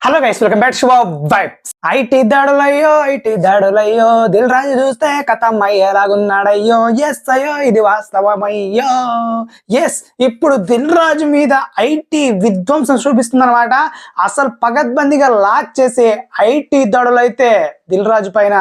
Hello guys, welcome back శుభ vibes. IT దాడులయ్యో Dil Raju చూస్తే కథం అయ్యేలాగున్నాడయ్యో. ఎస్ అయ్యో, ఇది వాస్తవమయ్యో. ఎస్, ఇప్పుడు దిల్ రాజు మీద ఐటీ విధ్వంసం చూపిస్తుంది అనమాట. అసలు పగద్బందీగా లాక్ చేసే ఐటీ దాడులు అయితే దిల్ రాజు పైన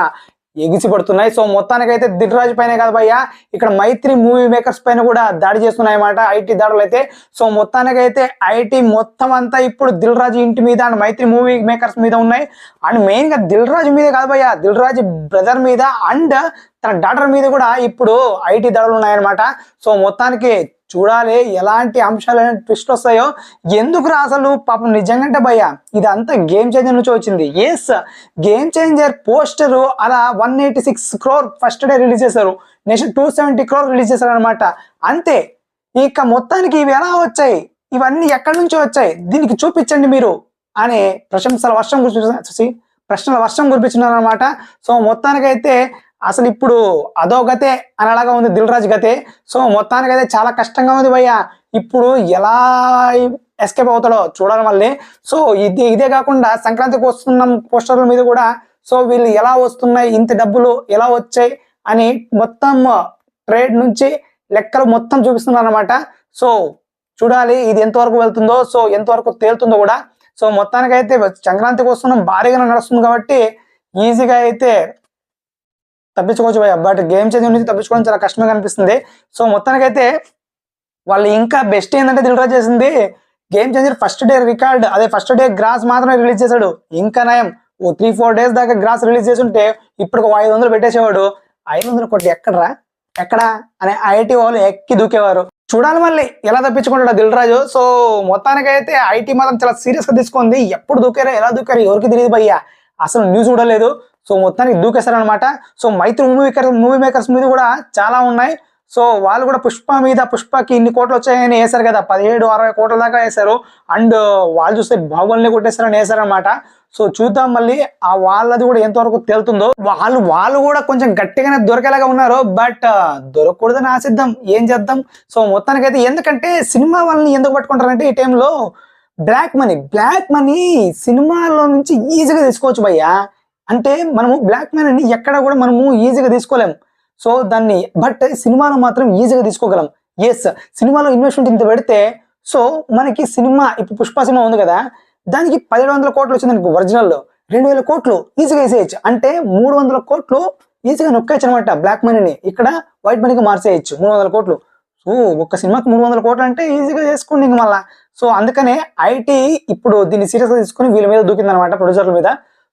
ఎగిసి పడుతున్నాయి. సో మొత్తానికైతే దిల్ రాజు పైన కాదు భయ్యా, ఇక్కడ మైత్రి మూవీ మేకర్స్ పైన కూడా దాడి చేస్తున్నాయి అన్నమాట ఐటీ దాడులు అయితే. సో మొత్తానికైతే ఐటీ మొత్తం అంతా ఇప్పుడు దిల్ రాజు ఇంటి మీద అండ్ మైత్రి మూవీ మేకర్స్ మీద ఉన్నాయి. అండ్ మెయిన్ గా దిల్ రాజు మీద కాదు భయ్యా, దిల్ రాజు బ్రదర్ మీద అండ్ తన డాటర్ మీద కూడా ఇప్పుడు ఐటీ దాడులు ఉన్నాయన్నమాట. సో మొత్తానికి చూడాలి ఎలాంటి అంశాలు ట్విస్ట్ వస్తాయో. ఎందుకు అసలు పాపం నిజంగా భయ్య ఇదంతా గేమ్ చేంజర్ నుంచి వచ్చింది. ఎస్, గేమ్ చేంజర్ పోస్టర్ అలా 186 crore ఫస్ట్ డే రిలీజ్ చేశారు, నెక్స్ట్ 270 crore రిలీజ్ చేశారు అనమాట. అంతే. ఇక మొత్తానికి ఇవి ఎలా వచ్చాయి, ఇవన్నీ ఎక్కడి నుంచి వచ్చాయి, దీనికి చూపించండి మీరు అనే ప్రశంసల వర్షం కురిపించినారు అనమాట. సో మొత్తానికైతే అసలు ఇప్పుడు అదో గతే అనేలాగా ఉంది దిల్ రాజు గతే. సో మొత్తానికైతే చాలా కష్టంగా ఉంది భయ్య. ఇప్పుడు ఎలా ఎస్కేప్ అవుతాడో చూడాలి మళ్ళీ. సో ఇదే కాకుండా సంక్రాంతికి వస్తున్న పోస్టర్ల మీద కూడా సో వీళ్ళు ఎలా వస్తున్నాయి, ఇంత డబ్బులు ఎలా వచ్చాయి అని మొత్తం ట్రేడ్ నుంచి లెక్కలు మొత్తం చూపిస్తున్నారు అనమాట. సో చూడాలి ఇది ఎంతవరకు వెళ్తుందో, సో ఎంతవరకు తేలుతుందో కూడా. సో మొత్తానికైతే సంక్రాంతికి వస్తున్నాం భారీగా నడుస్తుంది కాబట్టి ఈజీగా అయితే తప్పించుకోవచ్చు భయ్య. బట్ గేమ్ చేంజర్ నుంచి తప్పించుకోవడం చాలా కష్టంగా కనిపిస్తుంది. సో మొత్తానికైతే వాళ్ళు ఇంకా బెస్ట్ ఏంటంటే దిల్ రాజు చేసింది game changer first day record, అదే ఫస్ట్ డే గ్రాస్ మాత్రమే రిలీజ్ చేశాడు. ఇంకా నయం, 3-4 days దాకా గ్రాస్ రిలీజ్ చేసి ఉంటే ఇప్పుడు 500 పెట్టేసేవాడు. 500 కోట్లు ఎక్కడా అనే ఐటీ వాళ్ళు ఎక్కి దూకేవారు. చూడాలి మళ్ళీ ఎలా తప్పించుకుంటాడు దిల్ రాజు. సో మొత్తానికైతే ఐటీ మాత్రం చాలా సీరియస్ గా తీసుకుంది. ఎప్పుడు దూకారో ఎలా దూకారు ఎవరికి తెలియదు భయ్య, అసలు న్యూస్ చూడలేదు. సో మొత్తానికి దూకేశారు అనమాట. సో మైత్రి మూవీ మేకర్స్ మీద కూడా చాలా ఉన్నాయి. సో వాళ్ళు కూడా పుష్పకి ఇన్ని కోట్లు వచ్చాయని వేశారు కదా, 17-60 కోట్ల దాకా వేశారు. అండ్ వాళ్ళు చూస్తే బాహుబలిని కొట్టేశారని వేశారు అనమాట. సో చూద్దాం మళ్ళీ ఆ వాళ్ళది కూడా ఎంతవరకు తేలుతుందో. వాళ్ళు కూడా కొంచెం గట్టిగానే దొరికేలాగా ఉన్నారు. బట్ దొరకకూడదని ఆశిద్దాం, ఏం చేద్దాం. సో మొత్తానికైతే ఎందుకంటే సినిమా వాళ్ళని ఎందుకు పట్టుకుంటారంటే ఈ టైంలో బ్లాక్ మనీ సినిమాలో నుంచి ఈజీగా తీసుకోవచ్చు భయ్యా. అంటే మనము బ్లాక్ మనీని ఎక్కడ కూడా మనము ఈజీగా తీసుకోలేము. సో దాన్ని బట్ సినిమాలో మాత్రం ఈజీగా తీసుకోగలం. ఎస్, సినిమాలో ఇన్వెస్ట్మెంట్ ఇంత పెడితే సో మనకి సినిమా ఇప్పుడు పుష్ప సినిమా ఉంది కదా, దానికి 1700 కోట్లు వచ్చింది అనుకో, ఒరిజినల్లో 2000 కోట్లు ఈజీగా వేసేయచ్చు. అంటే 300 కోట్లు ఈజీగా నొక్కేయచ్చు అనమాట బ్లాక్ మనీని. ఇక్కడ వైట్ మనీకి మార్చేయచ్చు 300 కోట్లు. సో ఒక్క సినిమాకి 300 కోట్లు అంటే ఈజీగా చేసుకోండి ఇంక మళ్ళా. సో అందుకనే ఐటీ ఇప్పుడు దీన్ని సీరియస్ గా తీసుకుని వీళ్ళ మీద దూకింది అనమాట, ప్రొడ్యూసర్ల మీద.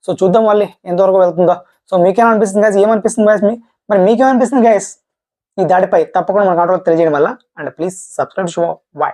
సో చూద్దాం మళ్ళీ ఎంతవరకు వెళ్తుందో. సో మీకేమనిపిస్తుంది గైస్, ఏమనిపిస్తుంది గైస్, మరి మీకేమనిపిస్తుంది గైస్ ఈ దాడిపై తప్పకుండా మన కాంట్రోల్ తెలియజేయడం వల్ల. And please subscribe show. By.